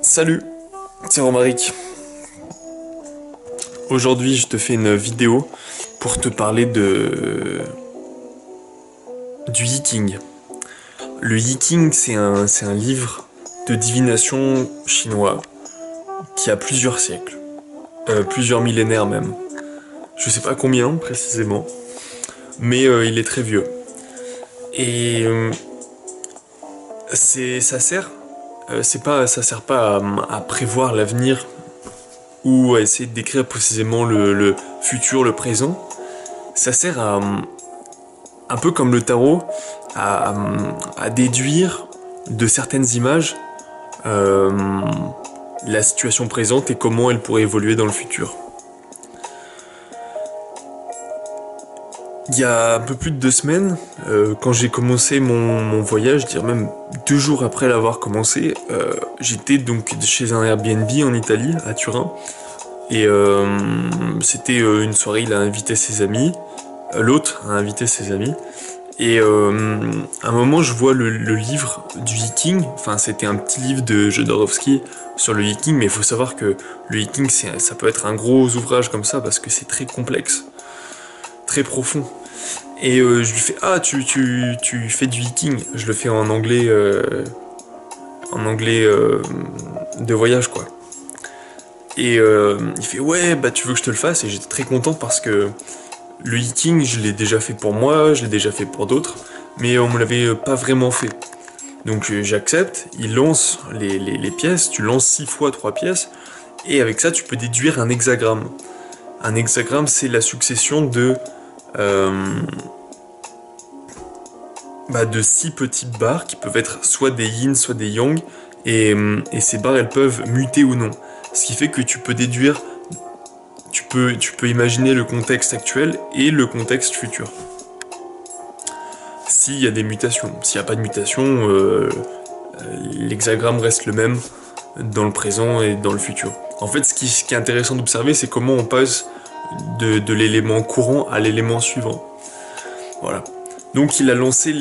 Salut, c'est Romaric. Aujourd'hui, je te fais une vidéo pour te parler du Yiking. Le Yiking, c'est un livre de divination chinois qui a plusieurs siècles, plusieurs millénaires même. Je sais pas combien précisément, mais il est très vieux. Et ça sert pas à prévoir l'avenir ou à essayer de décrire précisément le futur, le présent. Ça sert à, un peu comme le tarot, à, à déduire de certaines images euh, la situation présente et comment elle pourrait évoluer dans le futur. Il y a un peu plus de 2 semaines, quand j'ai commencé mon voyage, je dirais même 2 jours après l'avoir commencé, j'étais donc chez un Airbnb en Italie, à Turin, et c'était une soirée, il a invité ses amis, l'autre a invité ses amis, et à un moment je vois le livre du Yiking, enfin c'était un petit livre de Jodorowsky sur le Yiking, mais il faut savoir que le Yiking ça peut être un gros ouvrage comme ça parce que c'est très complexe, très profond. Et je lui fais ah tu fais du Yiking, je le fais en anglais de voyage quoi. Et il fait ouais bah tu veux que je te le fasse, et j'étais très content parce que le Yiking je l'ai déjà fait pour moi, je l'ai déjà fait pour d'autres, mais on me l'avait pas vraiment fait. Donc j'accepte, il lance les pièces, tu lances 6 fois 3 pièces, et avec ça tu peux déduire un hexagramme. Un hexagramme c'est la succession euh, de 6 petites barres qui peuvent être soit des yin, soit des yang, et ces barres elles peuvent muter ou non. Ce qui fait que tu peux déduire, tu peux imaginer le contexte actuel et le contexte futur. S'il y a des mutations, s'il n'y a pas de mutation, l'hexagramme reste le même dans le présent et dans le futur. En fait, ce qui est intéressant d'observer, c'est comment on passe de l'élément courant à l'élément suivant. Voilà. Donc il a lancé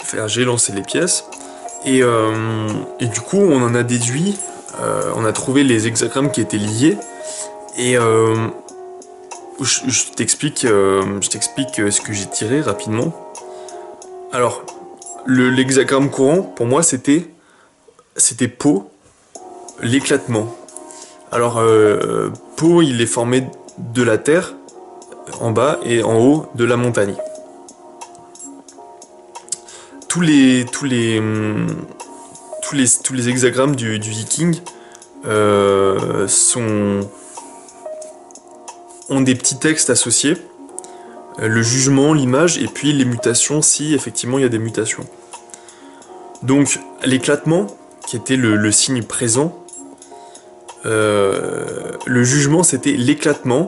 enfin, j'ai lancé les pièces, et du coup on en a déduit, on a trouvé les hexagrammes qui étaient liés, et je t'explique ce que j'ai tiré rapidement. Alors, l'hexagramme courant, pour moi, c'était peau, l'éclatement. Alors, peau, il est formé de la terre, en bas, et en haut, de la montagne. Tous les hexagrammes du Yiking ont des petits textes associés. Le jugement, l'image, et puis les mutations, si effectivement il y a des mutations. Donc l'éclatement, qui était le signe présent, le jugement c'était l'éclatement,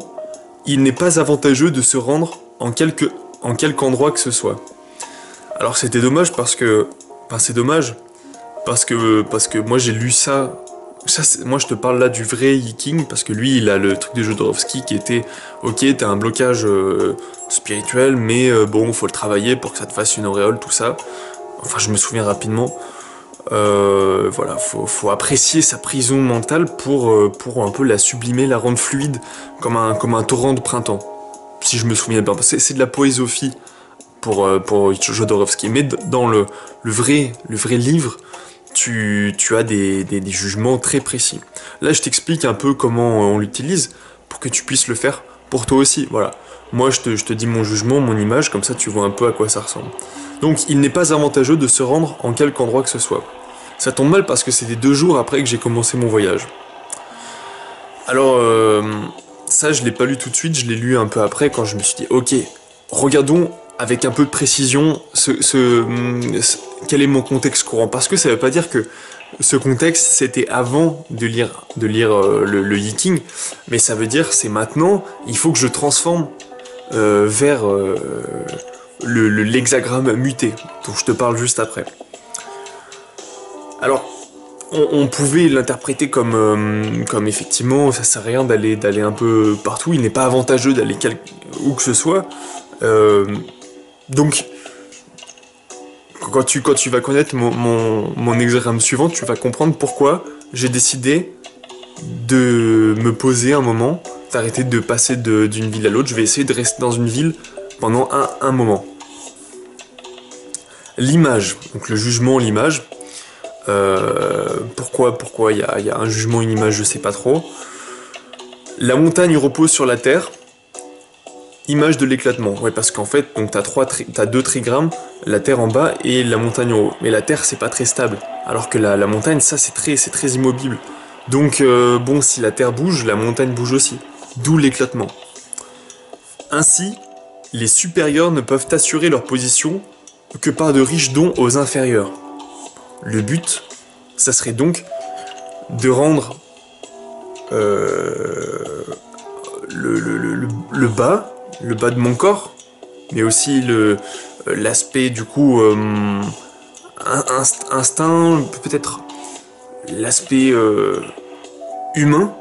il n'est pas avantageux de se rendre en quelque endroit que ce soit. Alors c'était dommage parce que, enfin c'est dommage, parce que moi j'ai lu ça. Moi je te parle là du vrai Yiking, parce que lui il a le truc de Jodorowsky qui était ok, t'as un blocage spirituel, mais bon faut le travailler pour que ça te fasse une auréole, tout ça. Enfin je me souviens rapidement. Voilà, faut apprécier sa prison mentale pour un peu la sublimer, la rendre fluide comme un torrent de printemps. Si je me souviens bien, c'est de la poésophie pour Jodorowsky, mais dans le vrai livre, tu as des jugements très précis. Là, je t'explique un peu comment on l'utilise pour que tu puisses le faire pour toi aussi. Voilà. Moi, je te dis mon jugement, mon image, comme ça tu vois un peu à quoi ça ressemble. Donc, il n'est pas avantageux de se rendre en quelque endroit que ce soit. Ça tombe mal parce que c'était 2 jours après que j'ai commencé mon voyage. Alors, ça, je l'ai pas lu tout de suite, je l'ai lu un peu après quand je me suis dit, ok, regardons avec un peu de précision quel est mon contexte courant. Parce que ça veut pas dire que ce contexte c'était avant de lire le Yiking, mais ça veut dire c'est maintenant, il faut que je transforme vers l'hexagramme muté, dont je te parle juste après. Alors, on pouvait l'interpréter comme effectivement, ça sert à rien d'aller un peu partout, il n'est pas avantageux d'aller où que ce soit. Donc, quand tu vas connaître mon hexagramme suivant, tu vas comprendre pourquoi j'ai décidé de me poser un moment, d'arrêter de passer d'une ville à l'autre. Je vais essayer de rester dans une ville pendant un moment. L'image, donc le jugement, l'image. Pourquoi il y a un jugement, une image, je sais pas trop. La montagne repose sur la terre. Image de l'éclatement. Ouais, parce qu'en fait, donc t'as deux trigrammes, la terre en bas et la montagne en haut. Mais la terre, c'est pas très stable. Alors que la montagne, ça, c'est très immobile. Donc, bon, si la terre bouge, la montagne bouge aussi. D'où l'éclatement. Ainsi, les supérieurs ne peuvent assurer leur position que par de riches dons aux inférieurs. Le but, ça serait donc de rendre le bas de mon corps, mais aussi l'aspect du coup instinct, peut-être l'aspect humain,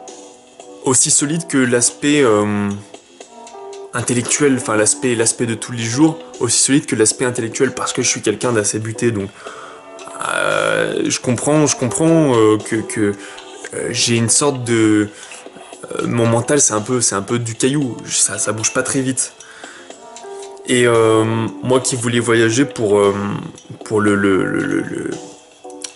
aussi solide que l'aspect intellectuel, enfin l'aspect de tous les jours, aussi solide que l'aspect intellectuel, parce que je suis quelqu'un d'assez buté, donc je comprends que j'ai une sorte de mon mental, c'est un peu du caillou, ça bouge pas très vite. Et moi qui voulais voyager pour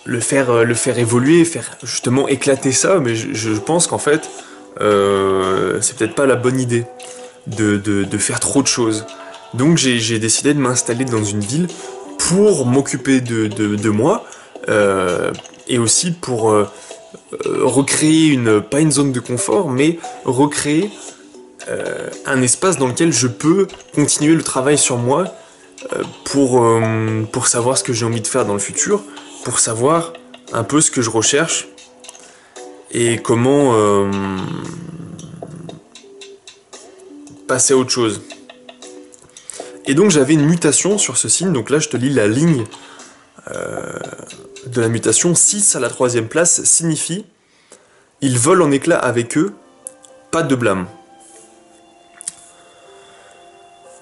le faire évoluer, faire justement éclater ça, mais je pense qu'en fait c'est peut-être pas la bonne idée de faire trop de choses. Donc j'ai décidé de m'installer dans une ville pour m'occuper de moi, et aussi pour recréer pas une zone de confort, mais recréer un espace dans lequel je peux continuer le travail sur moi, pour savoir ce que j'ai envie de faire dans le futur, pour savoir un peu ce que je recherche et comment passer à autre chose. Et donc j'avais une mutation sur ce signe, donc là je te lis la ligne de la mutation. 6 à la 3e place signifie « Ils volent en éclats avec eux, pas de blâme ».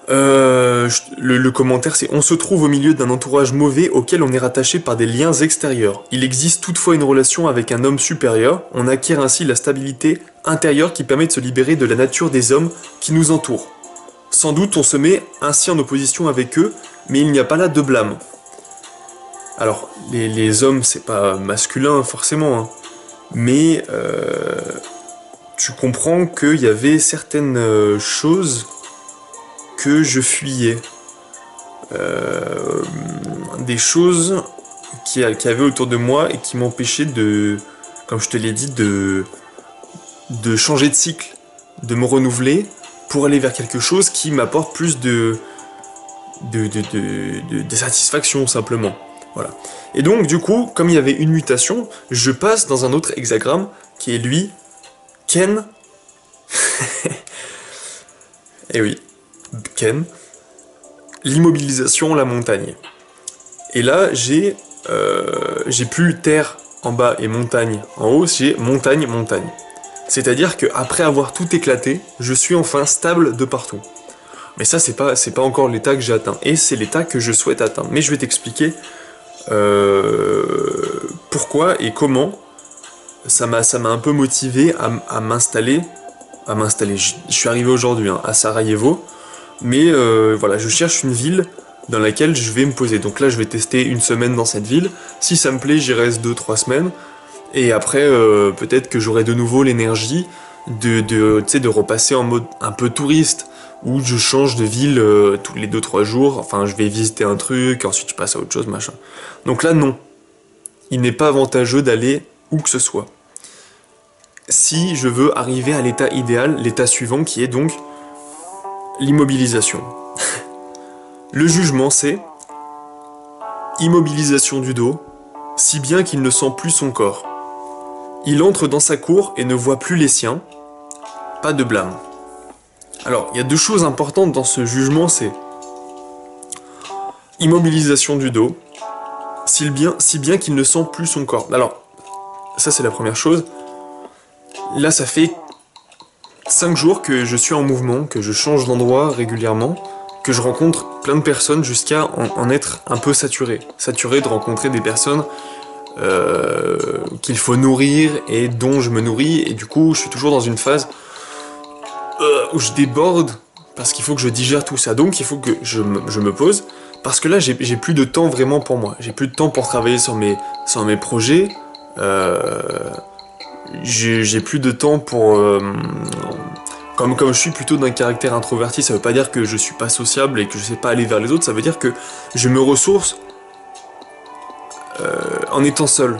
Le commentaire c'est « On se trouve au milieu d'un entourage mauvais auquel on est rattaché par des liens extérieurs. Il existe toutefois une relation avec un homme supérieur, on acquiert ainsi la stabilité intérieure qui permet de se libérer de la nature des hommes qui nous entourent. Sans doute on se met ainsi en opposition avec eux, mais il n'y a pas là de blâme. » Alors, les hommes, c'est pas masculin forcément, hein, mais tu comprends qu'il y avait certaines choses que je fuyais. Des choses qui avaient autour de moi et qui m'empêchaient de, comme je te l'ai dit, de changer de cycle, de me renouveler pour aller vers quelque chose qui m'apporte plus de satisfaction, simplement. Voilà. Et donc, du coup, comme il y avait une mutation, je passe dans un autre hexagramme qui est lui, Ken. Et oui, Ken. L'immobilisation, la montagne. Et là, j'ai plus terre en bas et montagne en haut, j'ai montagne, montagne. C'est-à-dire qu'après avoir tout éclaté, je suis enfin stable de partout. Mais ça, c'est pas encore l'état que j'ai atteint. Et c'est l'état que je souhaite atteindre. Mais je vais t'expliquer pourquoi et comment ça m'a un peu motivé à m'installer. Je suis arrivé aujourd'hui à Sarajevo, mais voilà, je cherche une ville dans laquelle je vais me poser. Donc là, je vais tester une semaine dans cette ville. Si ça me plaît, j'y reste 2-3 semaines. Et après, peut-être que j'aurai de nouveau l'énergie de repasser en mode un peu touriste, où je change de ville tous les 2-3 jours, enfin je vais visiter un truc, ensuite je passe à autre chose, machin. Donc là non, il n'est pas avantageux d'aller où que ce soit. Si je veux arriver à l'état idéal, l'état suivant qui est donc l'immobilisation. Le jugement c'est immobilisation du dos, si bien qu'il ne sent plus son corps. Il entre dans sa cour et ne voit plus les siens, pas de blâme. Alors, il y a deux choses importantes dans ce jugement, c'est immobilisation du dos, si bien qu'il ne sent plus son corps. Alors, ça c'est la première chose. Là, ça fait 5 jours que je suis en mouvement, que je change d'endroit régulièrement, que je rencontre plein de personnes jusqu'à en être un peu saturé. Saturé de rencontrer des personnes qu'il faut nourrir et dont je me nourris, et du coup je suis toujours dans une phase où je déborde parce qu'il faut que je digère tout ça, donc il faut que je me pose, parce que là j'ai plus de temps vraiment pour moi, j'ai plus de temps pour travailler sur mes projets, j'ai plus de temps pour... comme je suis plutôt d'un caractère introverti, ça veut pas dire que je suis pas sociable et que je sais pas aller vers les autres, ça veut dire que je me ressource en étant seul.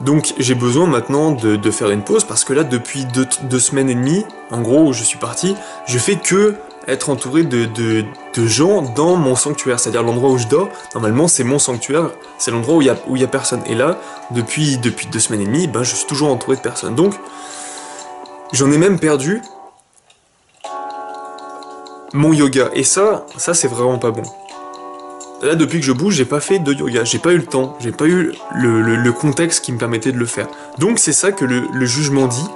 Donc j'ai besoin maintenant de faire une pause, parce que là depuis 2 semaines et demie, en gros où je suis parti, je fais que être entouré de gens dans mon sanctuaire, c'est-à-dire l'endroit où je dors, normalement c'est mon sanctuaire, c'est l'endroit où il y a personne. Et là, depuis 2 semaines et demie, ben, je suis toujours entouré de personnes. Donc j'en ai même perdu mon yoga, et ça c'est vraiment pas bon. Là, depuis que je bouge, j'ai pas fait de yoga, j'ai pas eu le temps, j'ai pas eu le contexte qui me permettait de le faire. Donc c'est ça que le jugement dit,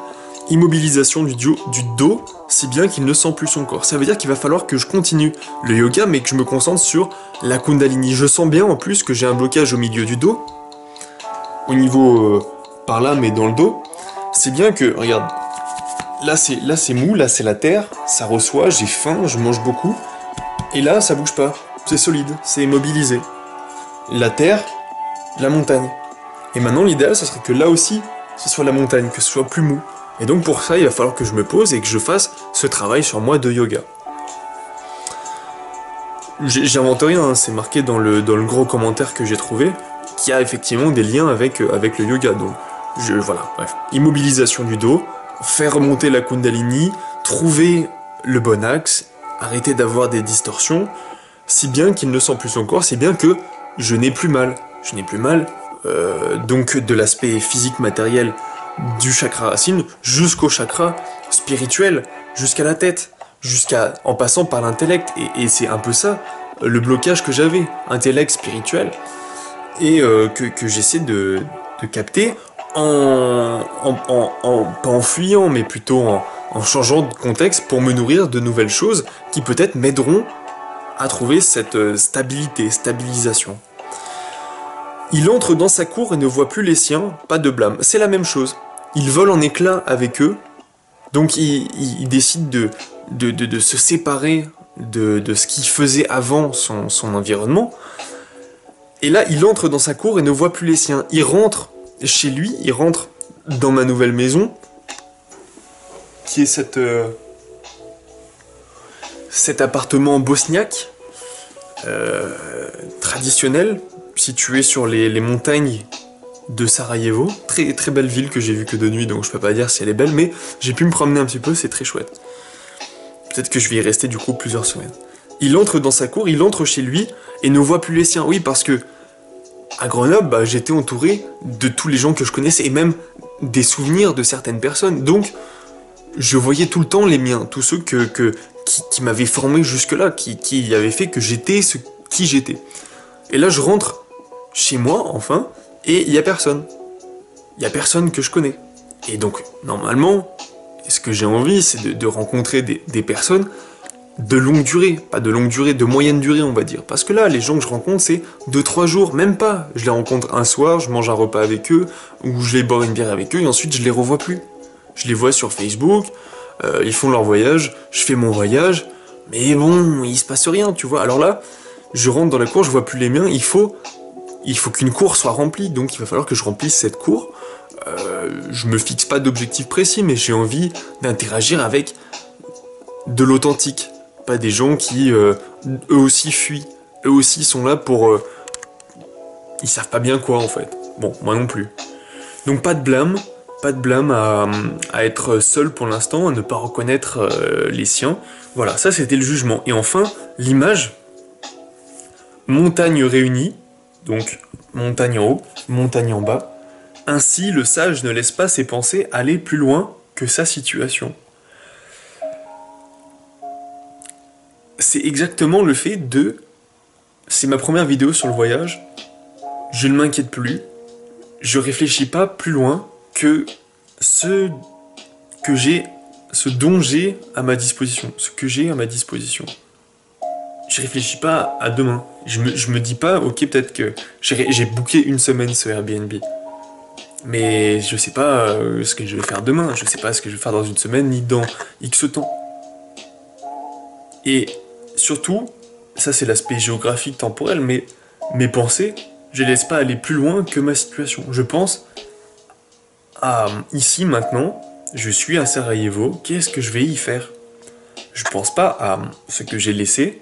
immobilisation du dos, si bien qu'il ne sent plus son corps. Ça veut dire qu'il va falloir que je continue le yoga, mais que je me concentre sur la Kundalini. Je sens bien en plus que j'ai un blocage au milieu du dos, au niveau par là, mais dans le dos. C'est bien que, regarde, là c'est mou, là c'est la terre, ça reçoit, j'ai faim, je mange beaucoup, et là ça bouge pas. C'est solide, c'est immobilisé. La terre, la montagne. Et maintenant, l'idéal, ce serait que là aussi, ce soit la montagne, que ce soit plus mou. Et donc pour ça, il va falloir que je me pose et que je fasse ce travail sur moi de yoga. J'invente rien, hein, c'est marqué dans le gros commentaire que j'ai trouvé, qu'il y a effectivement des liens avec le yoga. Donc, voilà, bref. Immobilisation du dos, faire remonter la Kundalini, trouver le bon axe, arrêter d'avoir des distorsions, si bien qu'il ne sent plus son corps, si bien que je n'ai plus mal. Je n'ai plus mal, donc de l'aspect physique matériel du chakra racine jusqu'au chakra spirituel, jusqu'à la tête, en passant par l'intellect. Et c'est un peu ça, le blocage que j'avais, intellect, spirituel, et que j'essaie de capter pas en fuyant, mais plutôt en changeant de contexte pour me nourrir de nouvelles choses qui peut-être m'aideront à trouver cette stabilisation. Il entre dans sa cour et ne voit plus les siens, pas de blâme. C'est la même chose. Il vole en éclats avec eux, donc il décide de se séparer de ce qu'il faisait avant son environnement. Et là, il entre dans sa cour et ne voit plus les siens. Il rentre chez lui, il rentre dans ma nouvelle maison, qui est cet appartement bosniaque, traditionnel, situé sur les montagnes de Sarajevo. Très, très belle ville que j'ai vue que de nuit, donc je peux pas dire si elle est belle, mais j'ai pu me promener un petit peu, c'est très chouette. Peut-être que je vais y rester du coup plusieurs semaines. Il entre dans sa cour, il entre chez lui et ne voit plus les siens. Oui, parce que à Grenoble, j'étais entouré de tous les gens que je connaissais et même des souvenirs de certaines personnes. Donc, je voyais tout le temps les miens, tous ceux qui m'avaient formé jusque-là, qui avaient fait que j'étais qui j'étais. Et là, je rentre chez moi, enfin, et il y a personne. Il y a personne que je connais. Et donc, normalement, ce que j'ai envie, c'est de rencontrer des personnes de longue durée, pas de longue durée, de moyenne durée, on va dire. Parce que là, les gens que je rencontre, c'est 2-3 jours, même pas. Je les rencontre un soir, je mange un repas avec eux, ou je les bois une bière avec eux, et ensuite je les revois plus. Je les vois sur Facebook, ils font leur voyage, je fais mon voyage, mais bon, il se passe rien, tu vois. Alors là, je rentre dans la cour, je vois plus les miens, il faut qu'une cour soit remplie, donc il va falloir que je remplisse cette cour. Je me fixe pas d'objectif précis, mais j'ai envie d'interagir avec de l'authentique. Pas des gens qui, eux aussi, fuient. Eux aussi sont là pour... ils savent pas bien quoi, en fait. Bon, moi non plus. Donc pas de blâme à être seul pour l'instant, à ne pas reconnaître les siens. Voilà, ça c'était le jugement. Et enfin, l'image, montagne réunie, donc montagne en haut, montagne en bas. Ainsi, le sage ne laisse pas ses pensées aller plus loin que sa situation. C'est exactement le fait de... C'est ma première vidéo sur le voyage, je ne m'inquiète plus, je réfléchis pas plus loin que ce dont j'ai à ma disposition, ce que j'ai à ma disposition. je réfléchis pas à demain. Je me dis pas, ok, peut-être que j'ai booké une semaine ce Airbnb. Mais je sais pas ce que je vais faire demain, je sais pas ce que je vais faire dans une semaine, ni dans X temps. Et surtout, ça c'est l'aspect géographique temporel, mais mes pensées, je les laisse pas aller plus loin que ma situation. Je pense à ici maintenant, je suis à Sarajevo, qu'est-ce que je vais y faire? Je pense pas à ce que j'ai laissé,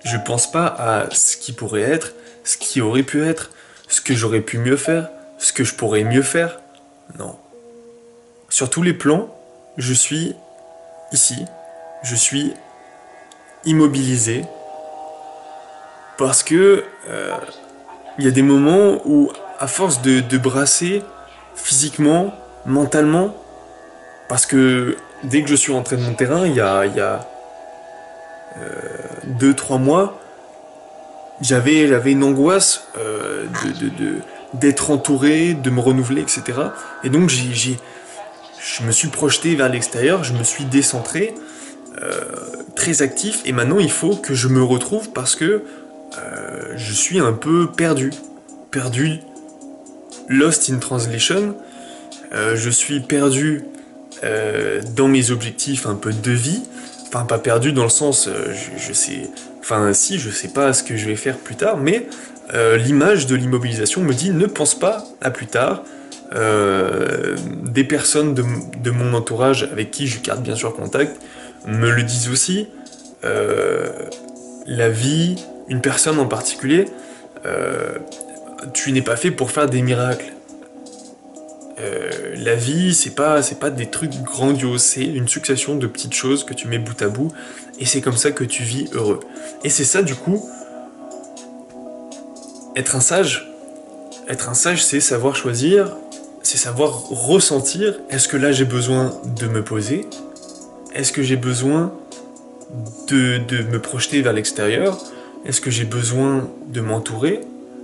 je pense pas à ce qui pourrait être, ce qui aurait pu être, ce que j'aurais pu mieux faire, ce que je pourrais mieux faire. Non. Sur tous les plans, je suis ici, je suis immobilisé parce que il y a des moments où, à force de brasser physiquement, mentalement, parce que dès que je suis rentré de mon terrain, il y a 2-3 mois, j'avais une angoisse d'être entouré, de me renouveler, etc. Et donc je me suis projeté vers l'extérieur, je me suis décentré, très actif, et maintenant il faut que je me retrouve parce que je suis un peu perdu. Perdu, lost in translation, je suis perdu dans mes objectifs un peu de vie, enfin pas perdu dans le sens, je sais, enfin si, je sais pas ce que je vais faire plus tard, mais l'image de l'immobilisation me dit ne pense pas à plus tard. Des personnes de mon entourage avec qui je garde bien sûr contact me le disent aussi. La vie, une personne en particulier, tu n'es pas fait pour faire des miracles. La vie, c'est pas des trucs grandioses, c'est une succession de petites choses que tu mets bout à bout, et c'est comme ça que tu vis heureux. Et c'est ça, du coup, être un sage, c'est savoir choisir, c'est savoir ressentir, est-ce que là j'ai besoin de me poser? Est-ce que j'ai besoin de me projeter vers l'extérieur? Est-ce que j'ai besoin de m'entourer?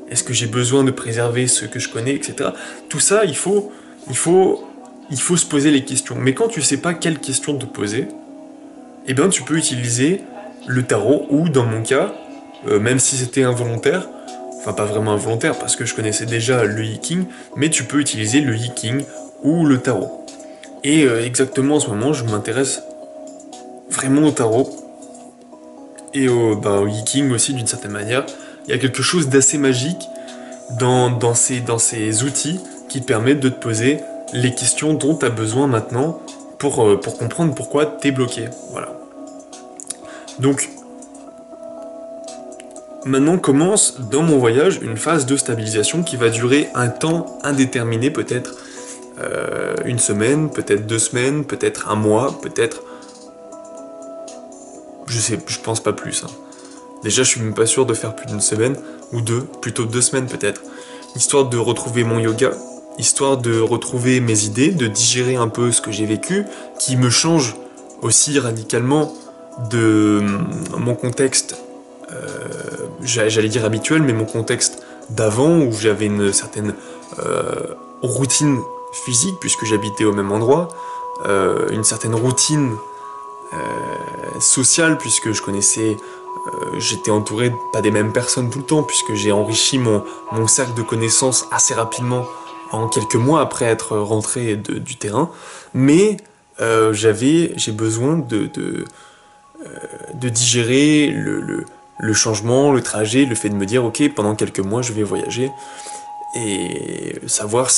Est-ce que j'ai besoin de préserver ce que je connais, etc. Tout ça, il faut se poser les questions. Mais quand tu sais pas quelles questions te poser, eh bien tu peux utiliser le tarot, ou dans mon cas, même si c'était involontaire, enfin pas vraiment involontaire parce que je connaissais déjà le Yi-King, mais tu peux utiliser le Yi-King ou le tarot. Et exactement en ce moment, je m'intéresse vraiment au tarot et au Yi-King aussi d'une certaine manière. Il y a quelque chose d'assez magique dans ces outils qui te permettent de te poser les questions dont tu as besoin maintenant pour comprendre pourquoi t'es bloqué. Voilà. Donc, maintenant commence dans mon voyage une phase de stabilisation qui va durer un temps indéterminé, peut-être une semaine, peut-être 2 semaines, peut-être un mois, peut-être... je pense pas plus. Hein. Déjà, je suis même pas sûr de faire plus d'une semaine, ou deux, plutôt 2 semaines peut-être. Histoire de retrouver mon yoga, histoire de retrouver mes idées, de digérer un peu ce que j'ai vécu, qui me change aussi radicalement de mon contexte, j'allais dire habituel, mais mon contexte d'avant, où j'avais une certaine routine physique, puisque j'habitais au même endroit, une certaine routine sociale, puisque je connaissais... j'étais entouré pas des mêmes personnes tout le temps, puisque j'ai enrichi mon cercle de connaissances assez rapidement en quelques mois après être rentré du terrain, mais j'ai besoin de digérer le changement, le trajet, le fait de me dire ok, pendant quelques mois je vais voyager, et savoir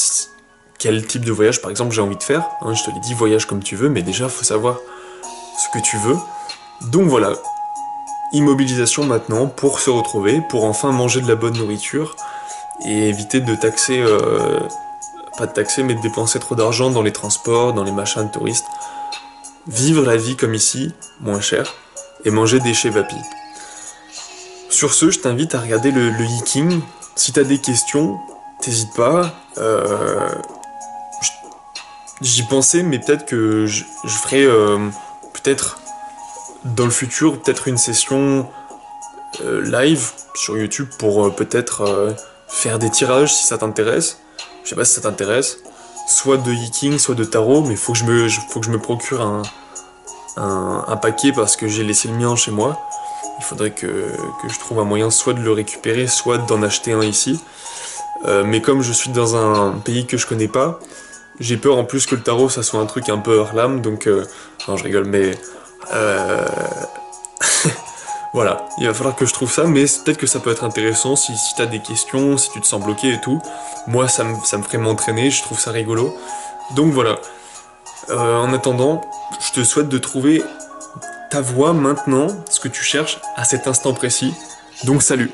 quel type de voyage par exemple j'ai envie de faire, hein, je te l'ai dit, voyage comme tu veux, mais déjà faut savoir ce que tu veux. Donc voilà, immobilisation maintenant pour se retrouver, pour enfin manger de la bonne nourriture et éviter de taxer, pas de taxer, mais de dépenser trop d'argent dans les transports, dans les machins de touristes. Vivre la vie comme ici, moins cher, et manger des chez Vapi. Sur ce, je t'invite à regarder le Yi-King. Si t'as des questions, t'hésites pas. J'y pensais, mais peut-être que je ferai peut-être dans le futur, peut-être une session live sur YouTube pour peut-être faire des tirages si ça t'intéresse. Je sais pas si ça t'intéresse. Soit de Yi-King, soit de tarot, mais faut que je me procure un paquet parce que j'ai laissé le mien chez moi. Il faudrait que je trouve un moyen soit de le récupérer, soit d'en acheter un ici. Mais comme je suis dans un pays que je connais pas, j'ai peur en plus que le tarot ça soit un truc un peu hors lame, donc non je rigole, mais voilà, il va falloir que je trouve ça, mais peut-être que ça peut être intéressant si t'as des questions, si tu te sens bloqué et tout. Moi ça me ferait m'entraîner, je trouve ça rigolo. Donc voilà. En attendant, je te souhaite de trouver ta voie maintenant, ce que tu cherches à cet instant précis. Donc salut!